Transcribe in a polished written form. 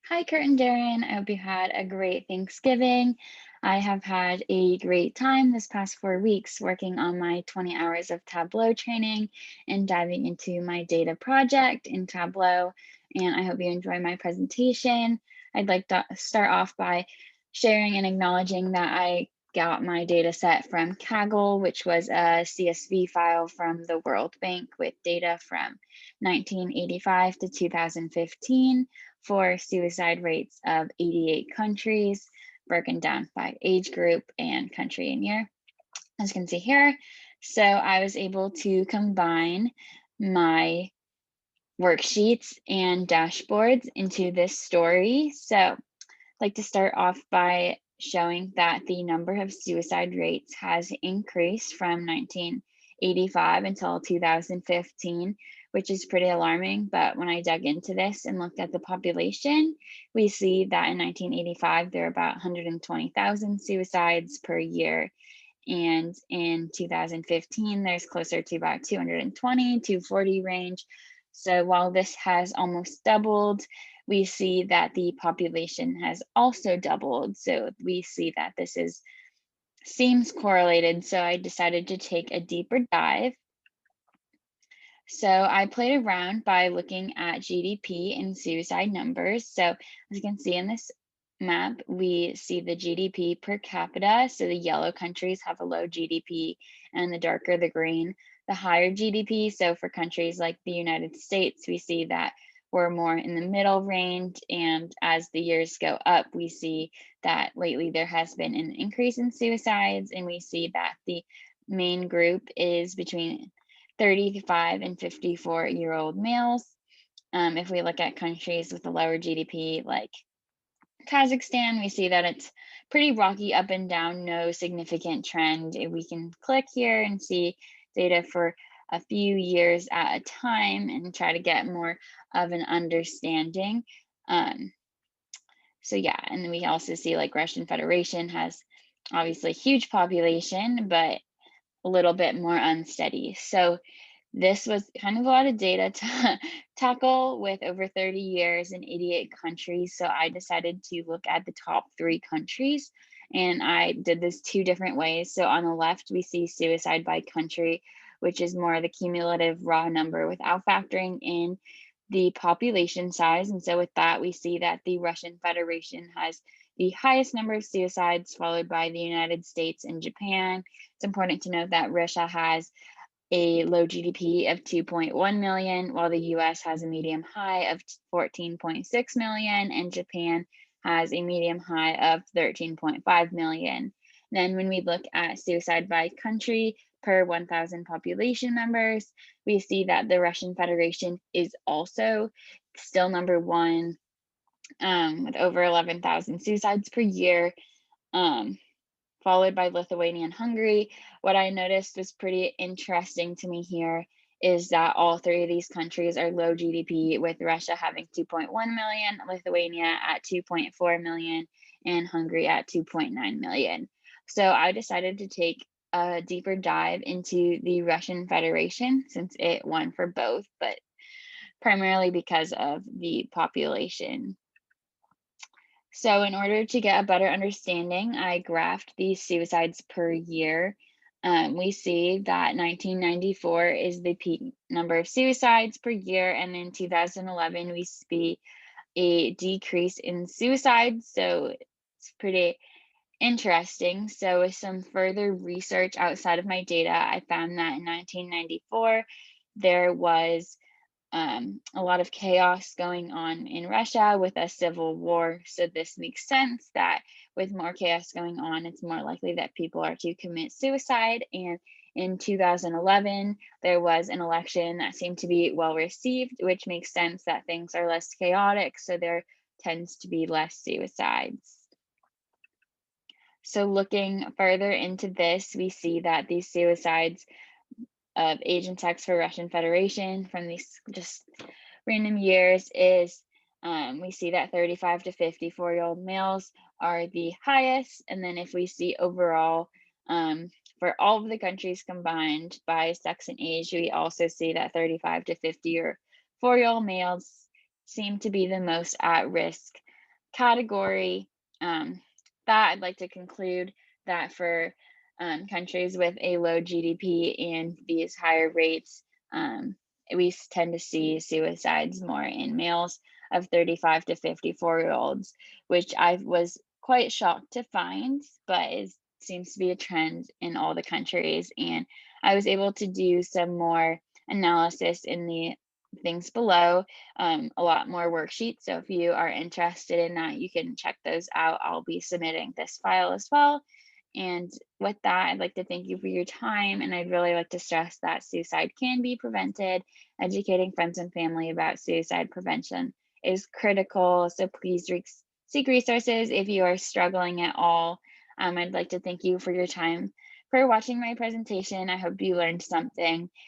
Hi, Kurt and Darren. I hope you had a great Thanksgiving. I have had a great time this past 4 weeks working on my 20 hours of Tableau training and diving into my data project in Tableau. And I hope you enjoy my presentation. I'd like to start off by sharing and acknowledging that I got my data set from Kaggle, which was a CSV file from the World Bank with data from 1985 to 2015 for suicide rates of 88 countries, broken down by age group and country and year, as you can see here. So I was able to combine my worksheets and dashboards into this story. So I'd like to start off by showing that the number of suicide rates has increased from 1985 until 2015, which is pretty alarming. But when I dug into this and looked at the population, we see that in 1985, there were about 120,000 suicides per year. And in 2015, there's closer to about 220, 240 range. So while this has almost doubled, we see that the population has also doubled. So we see that this is seems correlated. So I decided to take a deeper dive. So I played around by looking at GDP and suicide numbers. So as you can see in this map, we see the GDP per capita. So the yellow countries have a low GDP, and the darker the green, the higher GDP. So for countries like the United States, we see that we're more in the middle range. And as the years go up, we see that lately there has been an increase in suicides, and we see that the main group is between 35 and 54-year-old males. If we look at countries with a lower GDP like Kazakhstan, we see that it's pretty rocky up and down, no significant trend. We can click here and see data for a few years at a time and try to get more of an understanding. So yeah, and then we also see like Russian Federation has obviously a huge population, but a little bit more unsteady. So this was kind of a lot of data to tackle with over 30 years in 88 countries. So I decided to look at the top 3 countries, and I did this 2 different ways. So on the left, we see suicide by country, which is more the cumulative raw number without factoring in the population size. And so with that, we see that the Russian Federation has the highest number of suicides, followed by the United States and Japan. It's important to note that Russia has a low GDP of 2.1 million, while the US has a medium high of 14.6 million, and Japan has a medium high of 13.5 million. Then, when we look at suicide by country per 1,000 population members, we see that the Russian Federation is also still number one, with over 11,000 suicides per year. Um, Followed by Lithuania and Hungary. What I noticed was pretty interesting to me here is that all 3 of these countries are low GDP, with Russia having 2.1 million, Lithuania at 2.4 million, and Hungary at 2.9 million. So I decided to take a deeper dive into the Russian Federation since it won for both, but primarily because of the population. So, in order to get a better understanding, I graphed the suicides per year. We see that 1994 is the peak number of suicides per year, and in 2011, we see a decrease in suicides. So, it's pretty interesting. So, with some further research outside of my data, I found that in 1994, there was a lot of chaos going on in Russia with a civil war. So this makes sense that with more chaos going on, it's more likely that people are to commit suicide. And in 2011, there was an election that seemed to be well received, which makes sense that things are less chaotic. So there tends to be less suicides. So looking further into this, we see that these suicides of age and sex for Russian Federation from these just random years is we see that 35 to 54-year-old males are the highest. And then if we see overall for all of the countries combined by sex and age, we also see that 35 to 54-year-old males seem to be the most at risk category, that I'd like to conclude that for countries with a low GDP and these higher rates, um, we tend to see suicides more in males of 35 to 54-year-olds, which I was quite shocked to find, but it seems to be a trend in all the countries. And I was able to do some more analysis in the things below, a lot more worksheets. So if you are interested in that, you can check those out. I'll be submitting this file as well. And with that, I'd like to thank you for your time. And I'd really like to stress that suicide can be prevented. Educating friends and family about suicide prevention is critical. So please seek resources if you are struggling at all. I'd like to thank you for your time for watching my presentation. I hope you learned something.